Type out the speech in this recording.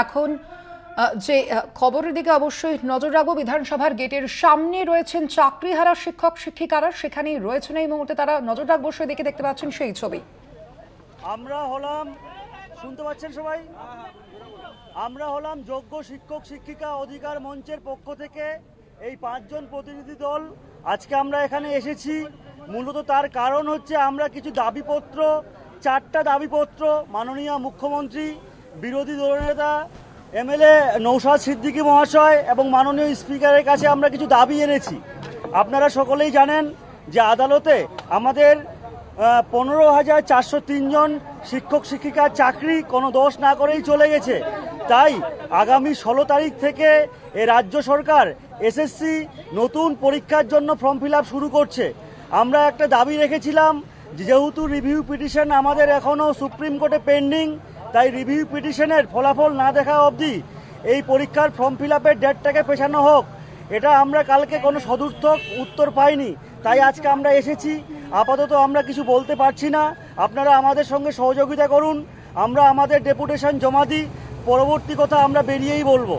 এখন যে খবরের দিকে অবশ্যই নজর রাখবো, বিধানসভার গেটের সামনে রয়েছেন চাকরিহারা শিক্ষক শিক্ষিকারা, সেখানেই রয়েছেন এই মুহূর্তে তারা। নজর রাখবো সেদিকে, দেখতে পাচ্ছেন সেই ছবি। আমরা হলাম, শুনতে পাচ্ছেন সবাই, আমরা হলাম যোগ্য শিক্ষক শিক্ষিকা অধিকার মঞ্চের পক্ষ থেকে এই 5 জন প্রতিনিধি দল। আজকে আমরা এখানে এসেছি মূলত তার কারণ হচ্ছে আমরা কিছু দাবিপত্র, 4টা দাবিপত্র মাননীয় মুখ্যমন্ত্রী, বিরোধী দলনেতা এমএলএ নৌশাদ সিদ্দিকী মহাশয় এবং মাননীয় স্পিকারের কাছে আমরা কিছু দাবি এনেছি। আপনারা সকলেই জানেন যে আদালতে আমাদের 15,403 জন শিক্ষক শিক্ষিকার চাকরি কোনো দোষ না করেই চলে গেছে। তাই আগামী 16 তারিখ থেকে রাজ্য সরকার এসএসসি নতুন পরীক্ষার জন্য ফর্ম ফিল আপ শুরু করছে। আমরা একটা দাবি রেখেছিলাম, যেহেতু রিভিউ পিটিশন আমাদের এখনও সুপ্রিম কোর্টে পেন্ডিং, তাই রিভিউ পিটিশনের ফলাফল না দেখা অবধি এই পরীক্ষার ফর্ম ফিল আপের ডেটটাকে পেছানো হোক। এটা আমরা কালকে কোনো সদুর্থক উত্তর পাইনি, তাই আজকে আমরা এসেছি। আপাতত আমরা কিছু বলতে পারছি না, আপনারা আমাদের সঙ্গে সহযোগিতা করুন। আমরা আমাদের ডেপুটেশন জমা দিই, পরবর্তী কথা আমরা বেরিয়েই বলবো।